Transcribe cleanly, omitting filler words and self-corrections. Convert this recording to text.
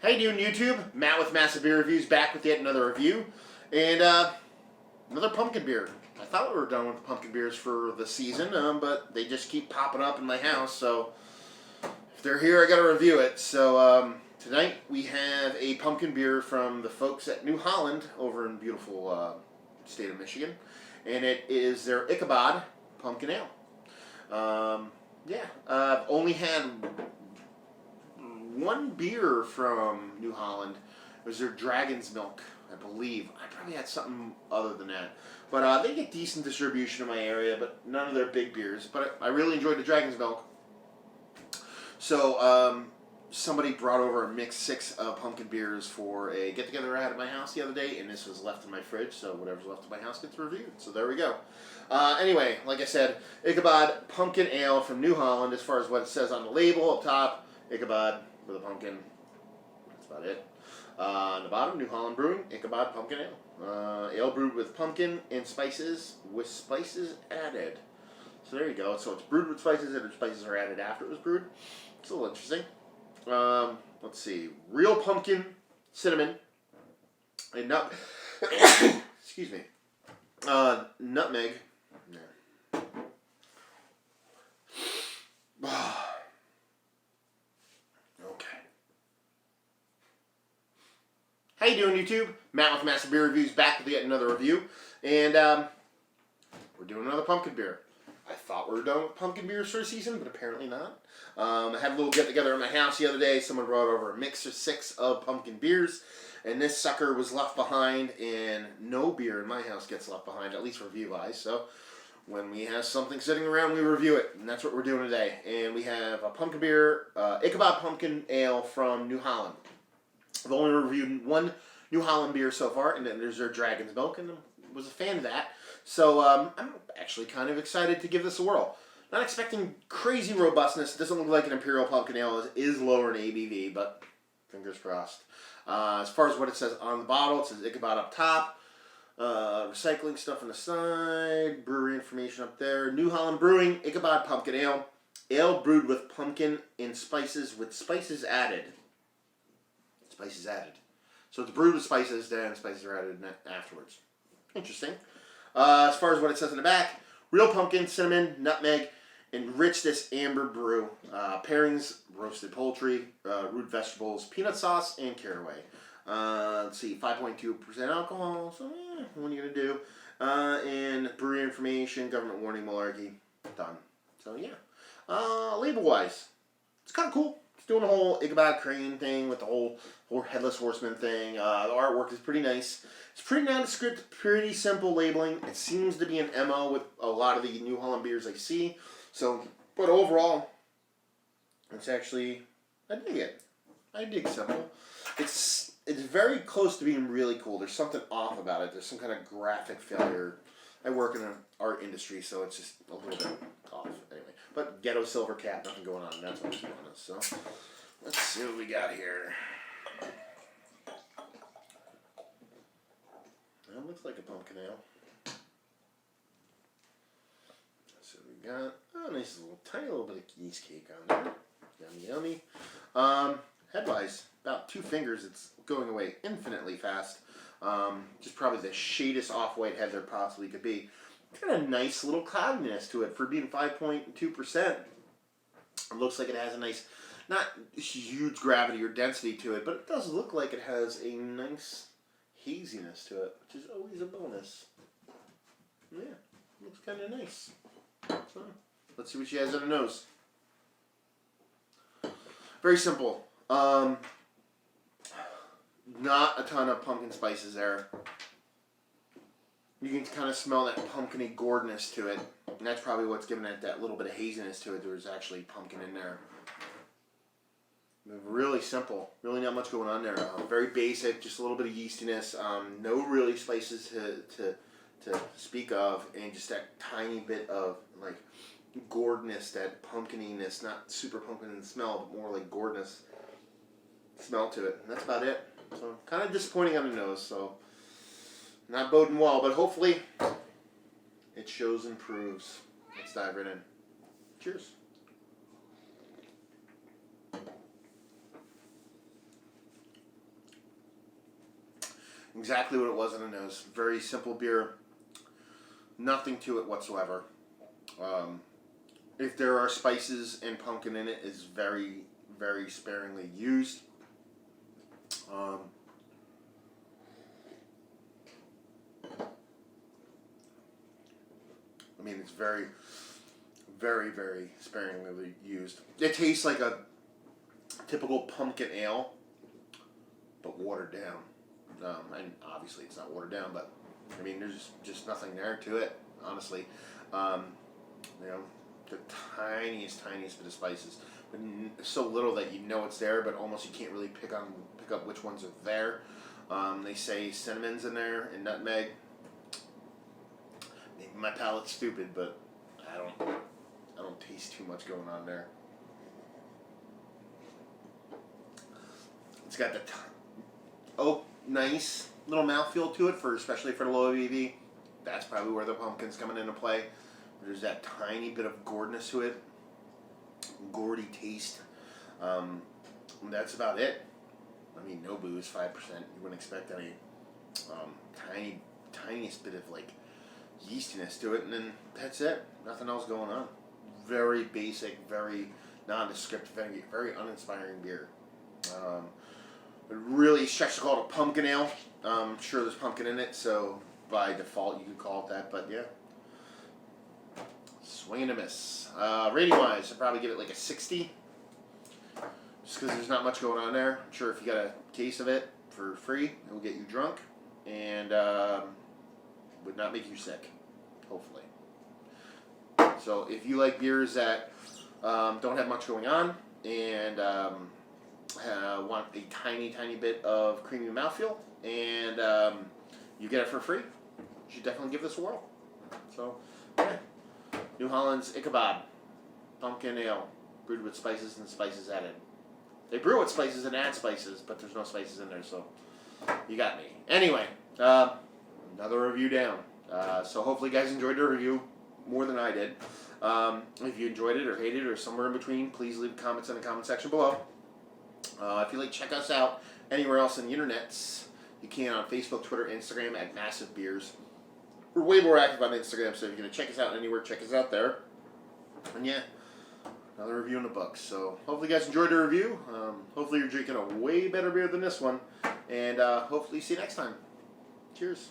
How you doing, YouTube? Matt with Massive Beer Reviews, back with yet another review. And another pumpkin beer. I thought we were done with pumpkin beers for the season, but they just keep popping up in my house, so if they're here, I gotta review it. So tonight we have a pumpkin beer from the folks at New Holland over in beautiful state of Michigan. And it is their Ichabod Pumpkin Ale. I've only had one beer from New Holland. It was their Dragon's Milk, I believe. I probably had something other than that. But they get decent distribution in my area, but none of their big beers. But I really enjoyed the Dragon's Milk. So somebody brought over a mix 6 of pumpkin beers for a get-together I had at my house the other day, and this was left in my fridge, so whatever's left in my house gets reviewed. So there we go. Anyway, like I said, Ichabod Pumpkin Ale from New Holland, as far as what it says on the label up top. Ichabod with a pumpkin. That's about it. On the bottom, New Holland Brewing, Ichabod Pumpkin Ale. Ale brewed with pumpkin and spices, with spices added. So there you go. So it's brewed with spices, and spices are added after it was brewed. It's a little interesting. Let's see. Real pumpkin, cinnamon, and excuse me. Nutmeg. Yeah. How you doing, YouTube? Matt with Massive Beer Reviews, back with yet another review. And we're doing another pumpkin beer. I thought we were done with pumpkin beers for the season, but apparently not. I had a little get-together at my house the other day. Someone brought over a mix of 6 of pumpkin beers, and this sucker was left behind, and no beer in my house gets left behind, at least review-wise. So when we have something sitting around, we review it, and that's what we're doing today. And we have a pumpkin beer, Ichabod Pumpkin Ale from New Holland. I've only reviewed one New Holland beer so far, and then there's their Dragon's Milk, and I was a fan of that. So I'm actually kind of excited to give this a whirl. Not expecting crazy robustness. It doesn't look like an Imperial Pumpkin Ale. It is lower in ABV, but fingers crossed. As far as what it says on the bottle, it says Ichabod up top. Recycling stuff on the side. Brewery information up there. New Holland Brewing, Ichabod Pumpkin Ale. Ale brewed with pumpkin and spices with spices added. Spices added. So it's brewed with spices, then spices are added afterwards. Interesting. As far as what it says in the back, real pumpkin, cinnamon, nutmeg, enrich this amber brew. Pairings, roasted poultry, root vegetables, peanut sauce, and caraway. Let's see, 5.2% alcohol, so what are you going to do? And brewery information, government warning, malarkey, done. So yeah. Label-wise, it's kind of cool. It's doing the whole Ichabod crane thing with the whole headless horseman thing. The artwork is pretty nice. It's pretty nondescript, pretty simple labeling. It seems to be an MO with a lot of the New Holland beers I see. So, but overall, it's actually, I dig it. I dig simple. It's very close to being really cool. There's something off about it. There's some kind of graphic failure. I work in the art industry, so it's just a little bit off. Anyway, but ghetto silver cap, nothing going on. That's what I'm saying. So, let's see what we got here. That looks like a pumpkin ale. So we got a nice little tiny little bit of yeast cake on there. Yummy, yummy. Headwise, about 2 fingers. It's going away infinitely fast. Just probably the shadest off-white head there possibly could be. It's got a nice little cloudiness to it for being 5.2%. It looks like it has a nice, not huge gravity or density to it, but it does look like it has a nice haziness to it, which is always a bonus. Yeah, looks kind of nice. So, let's see what she has on her nose. Very simple. Not a ton of pumpkin spices there. You can kind of smell that pumpkin-y gourdness to it, and that's probably what's giving it that little bit of haziness to it. There's actually pumpkin in there. Really simple. Really not much going on there. Very basic, just a little bit of yeastiness. No really spices to speak of, and just that tiny bit of like gourdness, that pumpkininess. Not super pumpkin in the smell, but more like gourdness smell to it. And that's about it. So kind of disappointing on the nose. So not boding well, but hopefully it shows and proves. Let's dive right in. Cheers. Exactly what it was in the nose. Very simple beer. Nothing to it whatsoever. If there are spices and pumpkin in it, is very, very sparingly used. I mean, it's very, very, very sparingly used. It tastes like a typical pumpkin ale, but watered down. And obviously it's not watered down, but I mean, there's just nothing there to it, honestly. You know, the tiniest bit of spices, but so little that you know it's there, but almost you can't really pick up which ones are there. They say cinnamon's in there and nutmeg. Maybe my palate's stupid, but I don't taste too much going on there. It's got the nice little mouthfeel to it, especially for the low ABV. That's probably where the pumpkin's coming into play. There's that tiny bit of gourdness to it, gourdy taste. That's about it. I mean, no booze, 5%. You wouldn't expect any tiniest bit of like yeastiness to it, and then that's it. Nothing else going on. Very basic, very nondescript, very uninspiring beer. It really stretched to call it a pumpkin ale. I'm sure there's pumpkin in it, so by default you could call it that, but yeah. Swing and a miss. Rating wise, I'd probably give it like a 60. Just because there's not much going on there. I'm sure if you got a case of it for free, it will get you drunk and would not make you sick, hopefully. So if you like beers that don't have much going on and want a tiny bit of creamy mouthfeel and you get it for free, you should definitely give this a whirl. So, yeah. New Holland's Ichabod pumpkin ale, brewed with spices and spices added. They brew with spices and add spices, but there's no spices in there, so you got me. Anyway, another review down. So hopefully you guys enjoyed the review more than I did. If you enjoyed it or hated it or somewhere in between, please leave comments in the comment section below. If you'd like to check us out anywhere else on the internets, you can on Facebook, Twitter, Instagram at Massive Beers. We're way more active on Instagram, so if you're going to check us out anywhere, check us out there. And yeah, another review in the books. So hopefully you guys enjoyed the review. Hopefully you're drinking a way better beer than this one. And hopefully see you next time. Cheers.